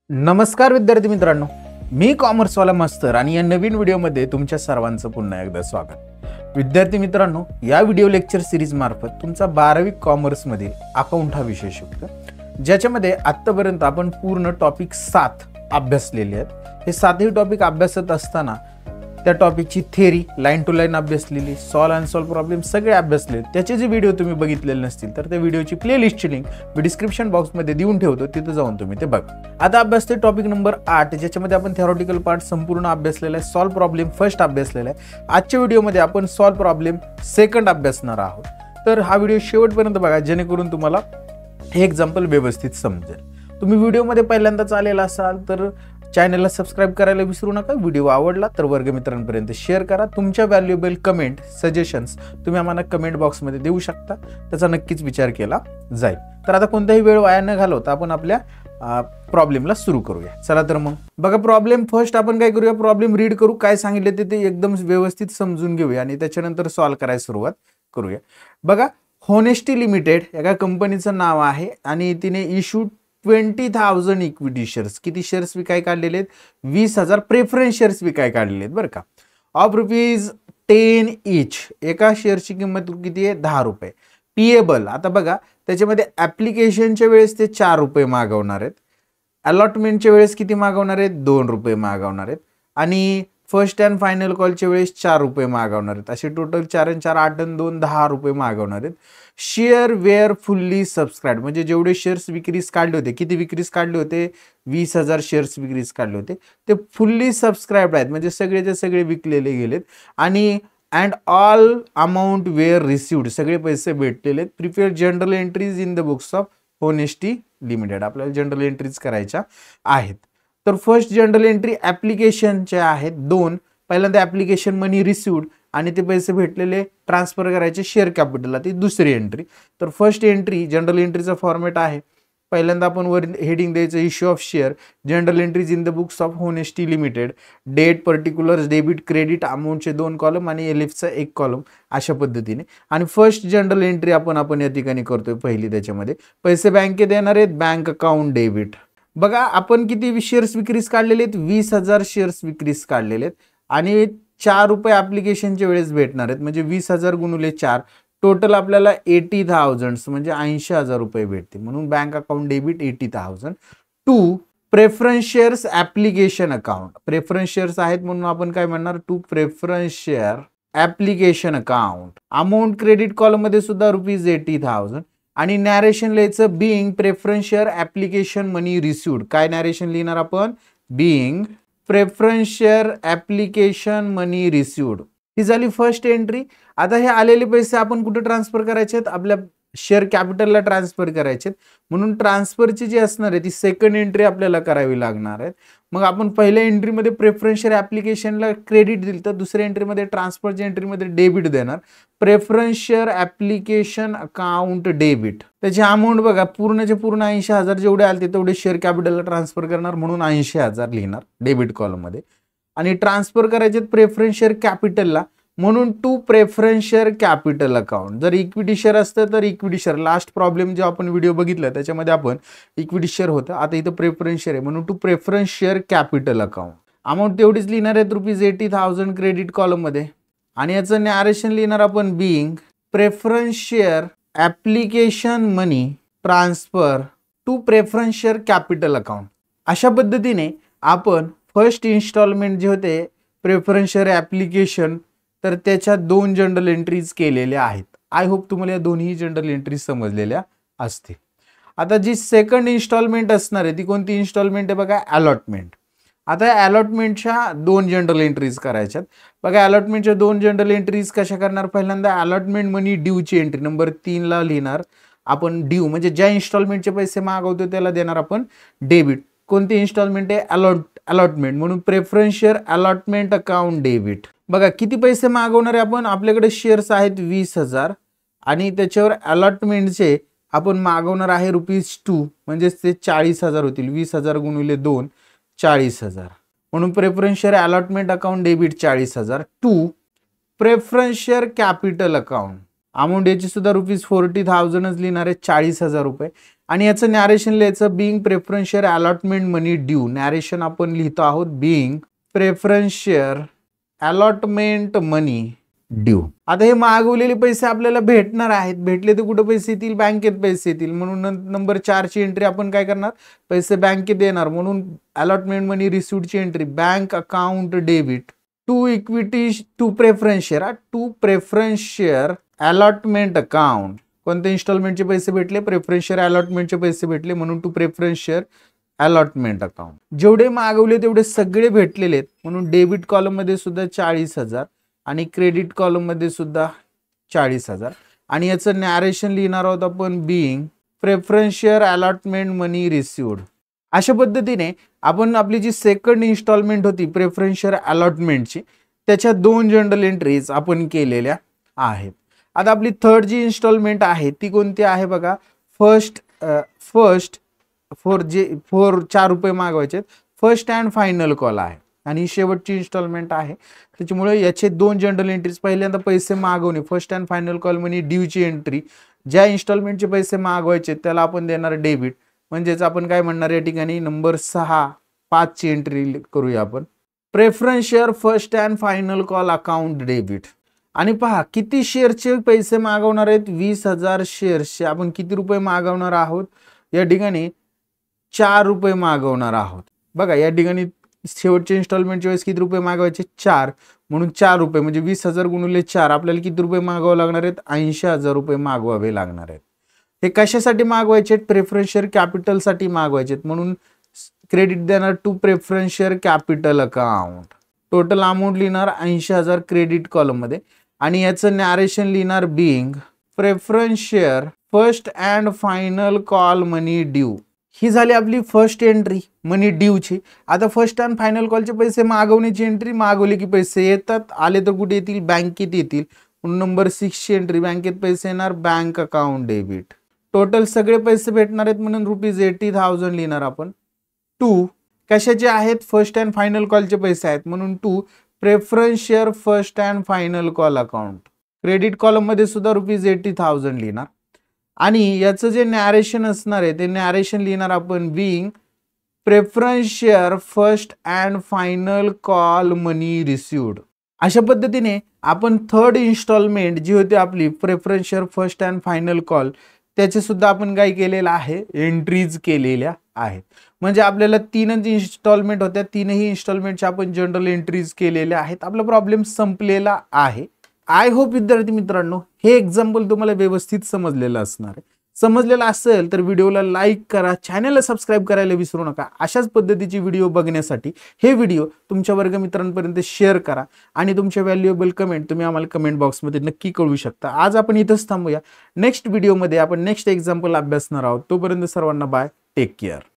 नमस्कार विद्यार्थी मित्रांनो, मी कॉमर्सवाला मास्तर आणि या नवीन व्हिडिओमध्ये तुमच्या सर्वांचं पुन्हा एकदा स्वागत. विद्यार्थी मित्रांनो, या व्हिडिओ लेक्चर सिरीज मार्फत तुमचा 12वी कॉमर्समधील अकाउंट हा विषय शिकतो, ज्याच्यामध्ये आत्तापर्यंत आपण पूर्ण टॉपिक 7 अभ्यासलेले आहेत. हे 7ही टॉपिक अभ्यासत असताना त्या टॉपिकची थेरी, लाईन टू लाईन अभ्यासलेली, सॉल्व अँड सॉल्व प्रॉब्लेम सगळे अभ्यासले. त्याचे जे व्हिडिओ तुम्ही बघितलेले नसतील तर त्या व्हिडिओची प्लेलिस्टची लिंक मी डिस्क्रिप्शन बॉक्समध्ये देऊन ठेवतो, तिथे जाऊन तुम्ही ते बघा. आता अभ्यासते टॉपिक नंबर 8, ज्याच्यामध्ये आपण थेरॉटिकल पार्ट संपूर्ण अभ्यासलेला आहे, सॉल्व प्रॉब्लेम फर्स्ट अभ्यासलेला आहे. आजच्या व्हिडिओमध्ये आपण सॉल्व प्रॉब्लेम सेकंड अभ्यासणार आहोत. तर हा व्हिडिओ शेवटपर्यंत बघा, जेणेकरून तुम्हाला हे एक्झाम्पल व्यवस्थित समजेल. तुम्ही व्हिडिओमध्ये पहिल्यांदाच आलेला असाल तर चॅनलला सबस्क्राईब करायला विसरू नका. व्हिडिओ आवडला तर वर्गमित्रांपर्यंत शेअर करा. तुमच्या व्हॅल्युएबल कमेंट, सजेशन्स तुम्ही आम्हाला कमेंट बॉक्समध्ये देऊ शकता, त्याचा नक्कीच विचार केला जाईल. तर आता कोणताही वेळ वाया न घालवता आपण आपल्या प्रॉब्लेमला सुरू करूया. चला तर मग बघा, प्रॉब्लेम फर्स्ट आपण काय करूया, प्रॉब्लेम रीड करू, काय सांगितले ते एकदम व्यवस्थित समजून घेऊया आणि त्याच्यानंतर सॉल्व करायला सुरुवात करूया. बघा, होनेस्टी लिमिटेड एका कंपनीचं नाव आहे आणि तिने इश्यू 20,000 इक्विटी शेअर्स. किती शेअर्स विकाय काढलेले आहेत? 20,000 प्रेफरन्स शेअर्स विकाय काढलेले आहेत बरं का, ऑफ ₹10 इच. एका शेअरची किंमत किती आहे? 10 रुपये. पिएबल, आता बघा त्याच्यामध्ये ऍप्लिकेशनच्या वेळेस ते 4 रुपये मागवणार आहेत, अलॉटमेंटच्या वेळेस किती मागवणार आहेत? 2 रुपये मागवणार आहेत आणि फर्स्ट अँड फायनल कॉलच्या वेळेस 4 रुपये मागवणार आहेत. असे टोटल 4 आणि 4 8 आणि 2 10 रुपये मागवणार आहेत. शेअर वेअर फुल्ली सबस्क्राईब, म्हणजे जेवढे शेअर्स विक्रीस काढले होते, किती विक्रीस काढले होते? 20,000 शेअर्स विक्रीस काढले होते, ते फुल्ली सबस्क्राईब्ड आहेत, म्हणजे सगळेचे सगळे विकलेले गेलेत. आणि and all amount were received, सगळे पैसे भेटलेले आहेत. Prepare general entries in the books of honesty limited, आपल्याला जनरल एंट्रीज करायच्या आहेत. तर फर्स्ट जनरल एंट्री ऍप्लिकेशनच्या आहेत 2. पहिल्यांदा ऍप्लिकेशन मनी रिसिव्ड आणि ते पैसे भेटलेले ट्रान्सफर करायचे शेअर कॅपिटलला, ती दुसरी एंट्री. तर फर्स्ट एंट्री जनरल एंट्रीचा फॉर्मॅट आहे, पहिल्यांदा आपण वर हेडिंग द्यायचं issue of share, general entries in the books of honesty limited, date, particulars, debit, credit, अमाऊंटचे 2 कॉलम आणि एलएफचा 1 कॉलम, अशा पद्धतीने. आणि फर्स्ट जनरल एंट्री आपण या ठिकाणी करतोय पहिली, त्याच्यामध्ये पैसे बँकेत येणार आहेत, बँक अकाउंट डेबिट. बघा, आपण किती शेअर्स विक्रीस काढलेले आहेत? 20,000 शेअर्स विक्रीस काढलेले आहेत आणि 4 रुपये ऍप्लिकेशनच्या वेळेस भेटणार आहेत, म्हणजे 20,000 गुणुले 4, टोटल आपल्याला 80,000 म्हणजे 80,000 रुपये भेटते, म्हणून bank account debit 80,000. 2 preference shares application account, preference shares आहेत म्हणून आपण काय म्हणणार? 2 preference share application account. Amount credit column मध्ये सुद्धा ₹80,000 आणि नॅरेशन लिहायचं बिईंग प्रेफरन्स शेअर ऍप्लिकेशन मनी रिसिव्ड. काय नॅरेशन लिहिणार आपण? बिईंग प्रेफरन्स शेअर ऍप्लिकेशन मनी रिसिव्ड. ही झाली फर्स्ट एंट्री. आता हे आलेले पैसे आपण कुठे ट्रान्सफर करायचे आहेत? आपल्या शेअर कॅपिटलला ट्रान्सफर करायचे, म्हणून ट्रान्सफरची जी असणार आहे ती सेकंड एंट्री आपल्याला करावी लागणार आहे. मग आपण पहिल्या एंट्रीमध्ये प्रेफरन्स शेअर ऍप्लिकेशनला क्रेडिट दिलं, तर दुसऱ्या एंट्रीमध्ये ट्रान्सफरच्या एंट्रीमध्ये डेबिट देणार. Preference share application account debit, त्याची अमाऊंट बघा, पूर्णचे पूर्ण 80,000 जेवढे आले तेवढे शेअर कॅपिटलला ट्रान्सफर करणार, म्हणून 80,000 लिहिणार डेबिट कॉलम मध्ये. आणि ट्रान्सफर करायचे प्रेफरन्स शेअर कॅपिटलला, म्हणून 2 प्रेफरन्स शेअर कॅपिटल अकाउंट. जर इक्विटी शेअर असतं तर इक्विटी शेअर, लास्ट प्रॉब्लेम जो आपण व्हिडिओ बघितला त्याच्यामध्ये आपण इक्विटी शेअर होतं, आता इथं प्रेफरन्स शेअर आहे, म्हणून 2 preference share capital account. Amount तेवढीच लिहिणार आहेत ₹80,000 क्रेडिट कॉलम मध्ये. आणि याचं नॅरेशन लिहिणार आपण being preference share application money transfer to preference share capital account. अशा पद्धतीने आपण फर्स्ट इन्स्टॉलमेंट जे होते प्रेफरन्स शेअर ऍप्लिकेशन, तर त्याच्या 2 जनरल एंट्रीज केलेल्या आहेत. आय होप तुम्हाला या दोन्ही जनरल एंट्रीज समजलेल्या असतील. आता जी सेकंड इन्स्टॉलमेंट असणार आहे ती कोणती इन्स्टॉलमेंट आहे? बघा, अलॉटमेंट. आता अलॉटमेंटच्या 2 जनरल एंट्रीज करायच्यात. बघा, अलॉटमेंटच्या 2 जनरल एंट्रीज कशा करणार? पहिल्यांदा अलॉटमेंट मनी ड्यूची एंट्री नंबर 3 ला लिहिणार आपण ड्यू, म्हणजे ज्या इन्स्टॉलमेंटचे पैसे मागवतो त्याला देणार आपण डेबिट. कोणती इन्स्टॉलमेंट आहे? अलॉटमेंट, म्हणून preference share allotment account debit. बघा, किती पैसे मागवणार आहे आपण? आपल्याकडे शेअर्स आहेत 20,000 आणि त्याच्यावर अलॉटमेंटचे आपण मागवणार आहे ₹2, म्हणजे ते 40,000 होतील. 20,000 गुणिले 2 40,000, म्हणून preference share allotment account debit 40,000. 2 preference share capital account, amount याची सुद्धा ₹40,000च लिहिणार आहे, 40,000 रुपये. आणि याचं नॅरेशन लिहायचं बिंग प्रेफरन्स शेअर अलॉटमेंट मनी ड्यू. नॅरेशन आपण लिहितो आहोत बिंग प्रेफरन्स शेअर अलॉटमेंट मनी ड्यू. आता हे मागवलेले पैसे आपल्याला भेटणार आहेत. भेटले तर कुठे पैसे येतील? बँकेत पैसे येतील. म्हणून नंबर 4 ची एंट्री आपण काय करणार? पैसे बँकेत देणार. म्हणून अलॉटमेंट मनी रिसिव्हची entry bank account debit to equity to preference share. To preference share allotment account. कोणत्या इन्स्टॉलमेंटचे पैसे भेटले? प्रेफरन्स शेअर अलॉटमेंटचे पैसे भेटले, म्हणून to preference share allotment account. जेवढे मागवले तेवढे सगळे भेटलेले आहेत, म्हणून डेबिट कॉलम मध्ये सुद्धा 40,000 आणि क्रेडिट कॉलम मध्ये सुद्धा 40,000. आणि याचं नॅरेशन लिहिणार आहोत आपण बिंग प्रेफरन्स शेअर अलॉटमेंट मनी रिसिव्ड. अशा पद्धतीने आपण आपली जी सेकंड इन्स्टॉलमेंट होती प्रेफरन्स शेअर अलॉटमेंटची, त्याच्या 2 जनरल एंट्रीज आपण केलेल्या आहेत. आता आपली थर्ड जी इन्स्टॉलमेंट आहे ती कोणती आहे बघा? फर्स्ट 4 रुपये मागवायचे, फर्स्ट अँड फायनल कॉल आहे आणि शेवटची इन्स्टॉलमेंट आहे. त्याच्यामुळे याचे 2 जनरल एंट्रीज. पहिल्यांदा पैसे मागवणे first and final call money ड्यूची एंट्री. ज्या इन्स्टॉलमेंटचे पैसे मागवायचे त्याला आपण देणार डेबिट. म्हणजेच आपण काय म्हणणार या ठिकाणी नंबर 5 ची एंट्री करूया आपण. Preference share first and final call account debit. आणि पहा किती शेअरचे पैसे मागवणार आहेत? 20,000 शेअर्सचे आपण किती रुपये मागवणार आहोत? या ठिकाणी 4 रुपये मागवणार आहोत. बघा या ठिकाणी शेवटच्या इन्स्टॉलमेंटच्या वेळेस किती रुपये मागवायचे? 4. म्हणून 4 रुपये म्हणजे 20,000 गुणिले 4 आपल्याला किती रुपये मागवावे लागणार आहेत? 80,000 रुपये मागवावे लागणार आहेत. हे कशासाठी मागवायचे? प्रेफरन्स शेअर कॅपिटलसाठी मागवायचे, म्हणून क्रेडिट देणार to preference share capital account. Total amount लिहिणार 80,000 क्रेडिट कॉलम मध्ये. आणि याचं नॅरेशन लिहिणार being preference share first and final call money due. ही झाली आपली फर्स्ट एंट्री मनी ड्यूची. आता फर्स्ट अँड फायनल कॉलचे पैसे मागवण्याची एंट्री. मागवले की पैसे येतात, आले तर कुठे येतील? बँकेत येतील. म्हणून नंबर 6 ची एंट्री बँकेत पैसे येणार बँक अकाउंट डेबिट. टोटल सगळे पैसे भेटणार आहेत म्हणून ₹80,000 लिहिणार आपण. 2 कशाचे आहेत? फर्स्ट अँड फायनल कॉलचे पैसे आहेत, म्हणून 2 preference share first and final call account. Credit column मध्ये सुद्धा ₹80,000 लिहिणार. आणि याचं जे नॅरेशन असणार आहे ते नॅरेशन लिहिणार आपण being preference share first and final call money received. अशा पद्धतीने आपण थर्ड इन्स्टॉलमेंट जी होती आपली preference share first and final call त्याचे सुद्धा आपण काय केलेलं आहे? एंट्रीज केलेल्या आहेत. म्हणजे आपल्याला 3च इन्स्टॉलमेंट होत्या, 3ही इन्स्टॉलमेंटच्या आपण जनरल एंट्रीज केलेल्या आहेत. आपला प्रॉब्लेम संपलेला आहे. आय होप विद्यार्थी मित्रांनो हे एक्झाम्पल तुम्हाला व्यवस्थित समजलेलं असणार आहे. समजलेलं असेल तर व्हिडिओला लाईक करा, चॅनलला सबस्क्राईब करायला विसरू नका. अशाच पद्धतीची व्हिडिओ बघण्यासाठी हे व्हिडिओ तुमच्या वर्गमित्रांपर्यंत शेअर करा आणि तुमच्या व्हॅल्युएबल कमेंट तुम्ही आम्हाला कमेंट बॉक्समध्ये नक्की कळवू शकता. आज आपण इथंच थांबूया. नेक्स्ट व्हिडिओमध्ये आपण नेक्स्ट एक्झाम्पल अभ्यासणार आहोत. तोपर्यंत सर्वांना बाय, टेक केअर.